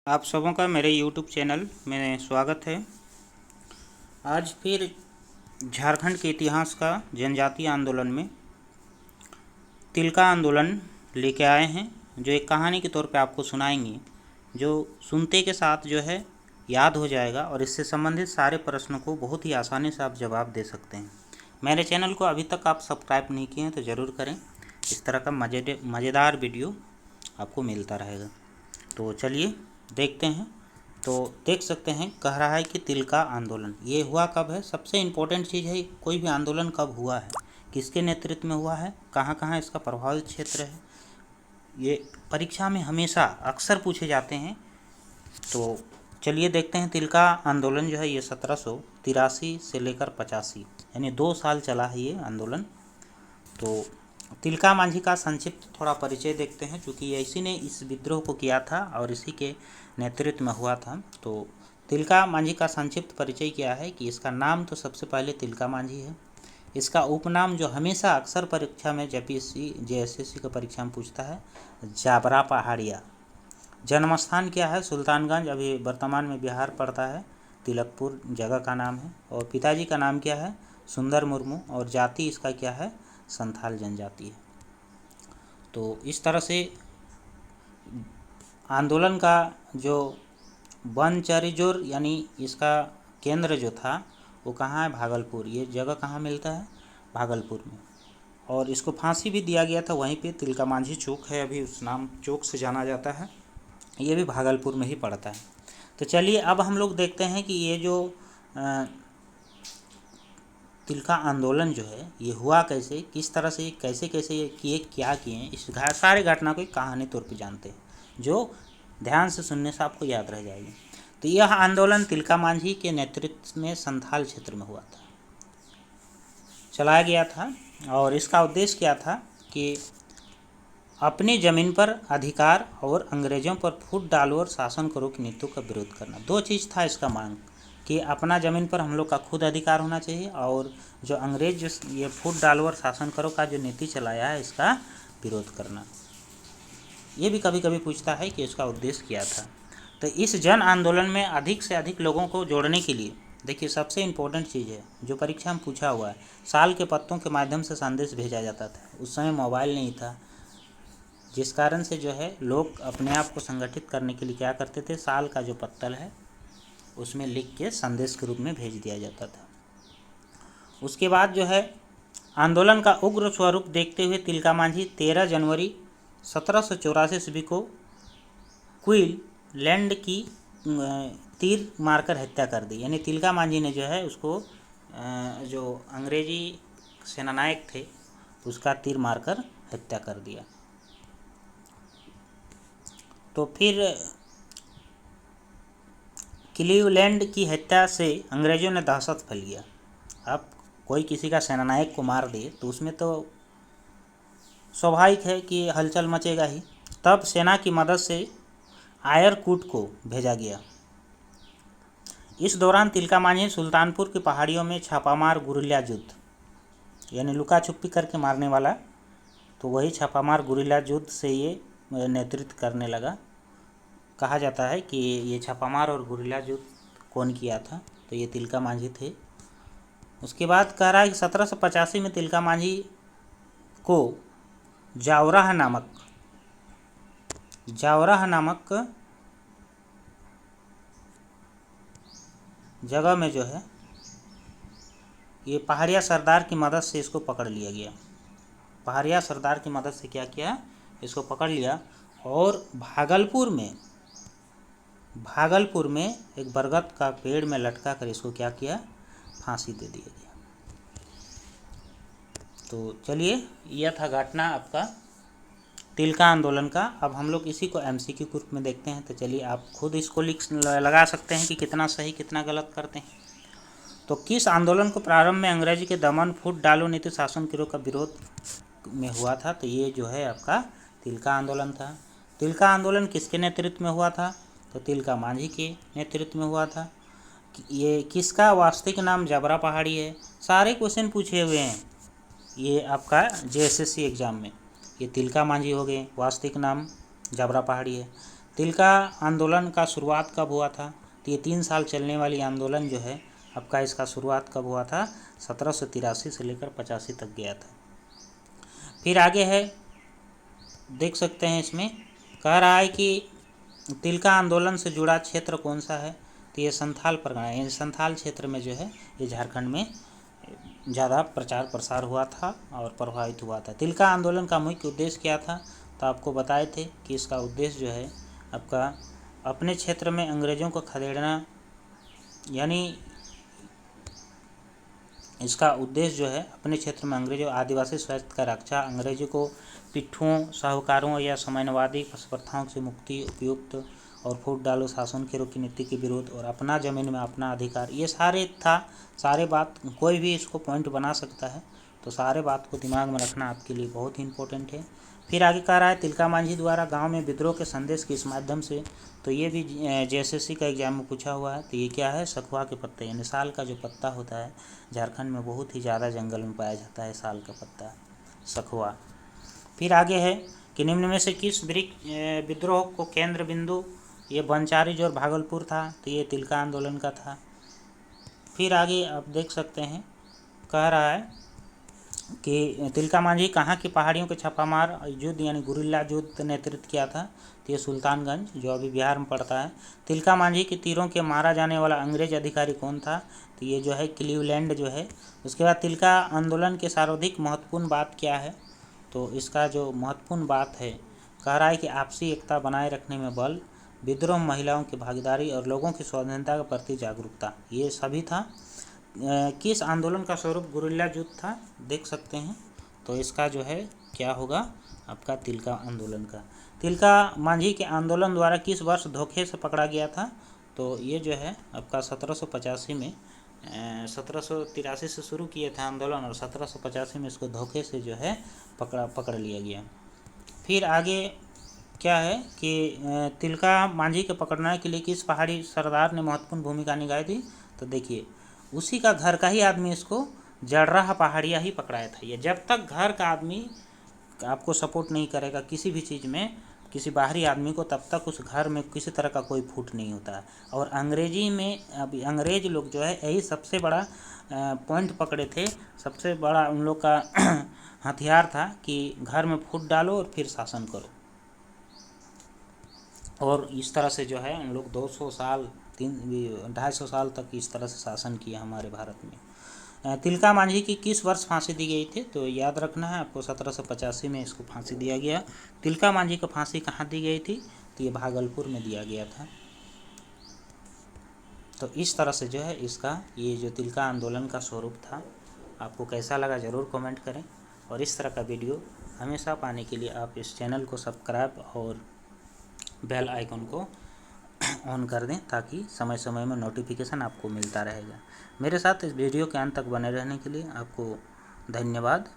आप सबों का मेरे YouTube चैनल में स्वागत है। आज फिर झारखंड के इतिहास का जनजातीय आंदोलन में तिलका आंदोलन लेके आए हैं, जो एक कहानी के तौर पे आपको सुनाएंगे, जो सुनते के साथ जो है याद हो जाएगा और इससे संबंधित सारे प्रश्नों को बहुत ही आसानी से आप जवाब दे सकते हैं। मेरे चैनल को अभी तक आप सब्सक्राइब नहीं किए हैं तो ज़रूर करें। इस तरह का मज़ेदार वीडियो आपको मिलता रहेगा। तो चलिए देखते हैं। तो देख सकते हैं, कह रहा है कि तिलका आंदोलन ये हुआ कब है। सबसे इम्पोर्टेंट चीज़ है, कोई भी आंदोलन कब हुआ है, किसके नेतृत्व में हुआ है, कहाँ कहाँ इसका प्रभावित क्षेत्र है, ये परीक्षा में हमेशा अक्सर पूछे जाते हैं। तो चलिए देखते हैं। तिलका आंदोलन जो है ये 1783 से लेकर 85 यानी 2 साल चला है ये आंदोलन। तो तिलका मांझी का संक्षिप्त थोड़ा परिचय देखते हैं, क्योंकि इसी ने इस विद्रोह को किया था और इसी के नेतृत्व में हुआ था। तो तिलका मांझी का संक्षिप्त परिचय क्या है कि इसका नाम तो सबसे पहले तिलका मांझी है। इसका उपनाम जो हमेशा अक्सर परीक्षा में जेपीएससी जेएसएससी का परीक्षा में पूछता है, जाबरा पहाड़िया। जन्मस्थान क्या है, सुल्तानगंज, अभी वर्तमान में बिहार पड़ता है। तिलकपुर जगह का नाम है। और पिताजी का नाम क्या है, सुंदर मुर्मू। और जाति इसका क्या है, संथाल जनजाति है। तो इस तरह से आंदोलन का जो बनचरीजोर यानी इसका केंद्र जो था वो कहाँ है, भागलपुर। ये जगह कहाँ मिलता है, भागलपुर में। और इसको फांसी भी दिया गया था वहीं पे, तिलका मांझी चौक है अभी, उस नाम चौक से जाना जाता है। ये भी भागलपुर में ही पड़ता है। तो चलिए अब हम लोग देखते हैं कि ये जो तिलका आंदोलन जो है ये हुआ कैसे, किस तरह से, कैसे कैसे ये किए, क्या किए, इस सारे घटना को एक कहानी तौर पे जानते हैं, जो ध्यान से सुनने से आपको याद रह जाएगी। तो यह आंदोलन तिलका मांझी के नेतृत्व में संथाल क्षेत्र में हुआ था, चलाया गया था। और इसका उद्देश्य क्या था कि अपनी ज़मीन पर अधिकार और अंग्रेज़ों पर फूट डालो और शासन करो की नीतियों का विरोध करना। दो चीज़ था इसका मांग, कि अपना ज़मीन पर हम लोग का खुद अधिकार होना चाहिए, और जो अंग्रेज जो ये फूट डालो और शासन करो का जो नीति चलाया है इसका विरोध करना। ये भी कभी कभी पूछता है कि इसका उद्देश्य क्या था। तो इस जन आंदोलन में अधिक से अधिक लोगों को जोड़ने के लिए, देखिए सबसे इम्पोर्टेंट चीज़ है जो परीक्षा में पूछा हुआ है, साल के पत्तों के माध्यम से संदेश भेजा जाता था। उस समय मोबाइल नहीं था, जिस कारण से जो है लोग अपने आप को संगठित करने के लिए क्या करते थे, साल का जो पत्तल है उसमें लिख के संदेश के रूप में भेज दिया जाता था। उसके बाद जो है आंदोलन का उग्र स्वरूप देखते हुए तिलका मांझी 13 जनवरी 1784 ईस्वी को क्वींसलैंड की तीर मारकर हत्या कर दी। यानी तिलका मांझी ने जो है उसको जो अंग्रेजी सेनानायक थे उसका तीर मारकर हत्या कर दिया। तो फिर क्लीवलैंड की हत्या से अंग्रेज़ों ने दहशत फैल गया। अब कोई किसी का सेनानायक को मार दे तो उसमें तो स्वाभाविक है कि हलचल मचेगा ही। तब सेना की मदद से आयरकूट को भेजा गया। इस दौरान तिलका मांझी सुल्तानपुर की पहाड़ियों में छापामार गुरिल्ला युद्ध, यानी लुका छुपी करके मारने वाला, तो वही छापामार गुरिल्ला युद्ध से ये नेतृत्व करने लगा। कहा जाता है कि ये छापामार और गुरिल्ला युद्ध कौन किया था, तो ये तिलका मांझी थे। उसके बाद कह रहा है कि 1785 में तिलका मांझी को जावराह नामक जगह में जो है ये पहाड़िया सरदार की मदद से इसको पकड़ लिया गया। पहाड़िया सरदार की मदद से क्या किया, इसको पकड़ लिया और भागलपुर में एक बरगद का पेड़ में लटका कर इसको क्या किया, फांसी दे दिया गया। तो चलिए यह था घटना आपका तिलका आंदोलन का। अब हम लोग इसी को एमसीक्यू के रूप में देखते हैं। तो चलिए आप खुद इसको लगा सकते हैं कि कितना सही कितना गलत करते हैं। तो किस आंदोलन को प्रारंभ में अंग्रेजी के दमन, फूट डालो नीति, शासन गिरोह का विरोध में हुआ था, तो ये जो है आपका तिलका आंदोलन था। तिलका आंदोलन किसके नेतृत्व में हुआ था, तो तिलका मांझी के नेतृत्व में हुआ था। ये किसका वास्तविक नाम जबरा पहाड़ी है, सारे क्वेश्चन पूछे हुए हैं ये आपका जेएसएससी एग्ज़ाम में। ये तिलका मांझी हो गए, वास्तविक नाम जबरा पहाड़ी है। तिलका आंदोलन का शुरुआत कब हुआ था? तो ये 3 साल चलने वाली आंदोलन जो है आपका, इसका शुरुआत कब हुआ था? 1783 से लेकर 85 तक गया था। फिर आगे है, देख सकते हैं इसमें कह रहा है कि तिलका आंदोलन से जुड़ा क्षेत्र कौन सा है? तो ये संथाल परगना है। ये संथाल क्षेत्र में जो है ये झारखंड में ज़्यादा प्रचार प्रसार हुआ था और प्रभावित हुआ था। तिलका आंदोलन का मुख्य उद्देश्य क्या था? तो आपको बताए थे कि इसका उद्देश्य जो है आपका अपने क्षेत्र में अंग्रेज़ों को खदेड़ना, यानी इसका उद्देश्य जो है अपने क्षेत्र में अंग्रेजों आदिवासी स्वायत्त का रक्षा, अंग्रेजों को पिट्ठुओं, साहूकारों या साम्यवादी प्रथाओं से मुक्ति, उपयुक्त और फूट डालो शासन के की नीति के विरोध और अपना जमीन में अपना अधिकार, ये सारे था। सारे बात कोई भी इसको पॉइंट बना सकता है, तो सारे बात को दिमाग में रखना आपके लिए बहुत ही इम्पोर्टेंट है। फिर आगे कह रहा है तिलका मांझी द्वारा गांव में विद्रोह के संदेश किस माध्यम से? तो ये भी JSSC का एग्जाम में पूछा हुआ है। तो ये क्या है? सखुआ के पत्ते, यानी साल का जो पत्ता होता है, झारखंड में बहुत ही ज़्यादा जंगल में पाया जाता है साल का पत्ता, सखुआ। फिर आगे है कि निम्न में से किस विद्रोह को केंद्र बिंदु? ये बनचारी और भागलपुर था, तो ये तिलका आंदोलन का था। फिर आगे आप देख सकते हैं कह रहा है कि तिलका मांझी कहाँ की पहाड़ियों के छापामार युद्ध यानी गुरिल्ला युद्ध नेतृत्व किया था? तो ये सुल्तानगंज, जो अभी बिहार में पड़ता है। तिलका मांझी के तीरों के मारा जाने वाला अंग्रेज अधिकारी कौन था? तो ये जो है क्लीवलैंड जो है। उसके बाद तिलका आंदोलन के सर्वाधिक महत्वपूर्ण बात क्या है? तो इसका जो महत्वपूर्ण बात है, कह रहा है कि आपसी एकता बनाए रखने में बल, विद्रोह में महिलाओं की भागीदारी और लोगों की स्वाधीनता के प्रति जागरूकता, ये सभी था। किस आंदोलन का स्वरूप गुरिल्ला युद्ध था? देख सकते हैं। तो इसका जो है क्या होगा आपका? तिलका आंदोलन का। तिलका मांझी के आंदोलन द्वारा किस वर्ष धोखे से पकड़ा गया था? तो ये जो है आपका 1785 में 1783 से शुरू किए थे आंदोलन और 1785 में इसको धोखे से जो है पकड़ लिया गया। फिर आगे क्या है कि तिलका मांझी के पकड़ने के लिए किस पहाड़ी सरदार ने महत्वपूर्ण भूमिका निभाई थी? तो देखिए, उसी का घर का ही आदमी इसको जड़राह पहाड़िया ही पकड़ाया था। ये जब तक घर का आदमी आपको सपोर्ट नहीं करेगा किसी भी चीज़ में, किसी बाहरी आदमी को, तब तक उस घर में किसी तरह का कोई फूट नहीं होता है। और अंग्रेजी में अभी अंग्रेज लोग जो है यही सबसे बड़ा पॉइंट पकड़े थे, सबसे बड़ा उन लोग का हथियार था कि घर में फूट डालो और फिर शासन करो। और इस तरह से जो है उन लोग 200 साल 250 साल तक इस तरह से शासन किया हमारे भारत में। तिलका मांझी की किस वर्ष फांसी दी गई थी? तो याद रखना है आपको, 1785 में इसको फांसी दिया गया। तिलका मांझी को फांसी कहाँ दी गई थी? तो ये भागलपुर में दिया गया था। तो इस तरह से जो है इसका ये जो तिलका आंदोलन का स्वरूप था। आपको कैसा लगा ज़रूर कमेंट करें, और इस तरह का वीडियो हमेशा पाने के लिए आप इस चैनल को सब्सक्राइब और बेल आइकन को ऑन कर दें, ताकि समय समय में नोटिफिकेशन आपको मिलता रहेगा। मेरे साथ इस वीडियो के अंत तक बने रहने के लिए आपको धन्यवाद।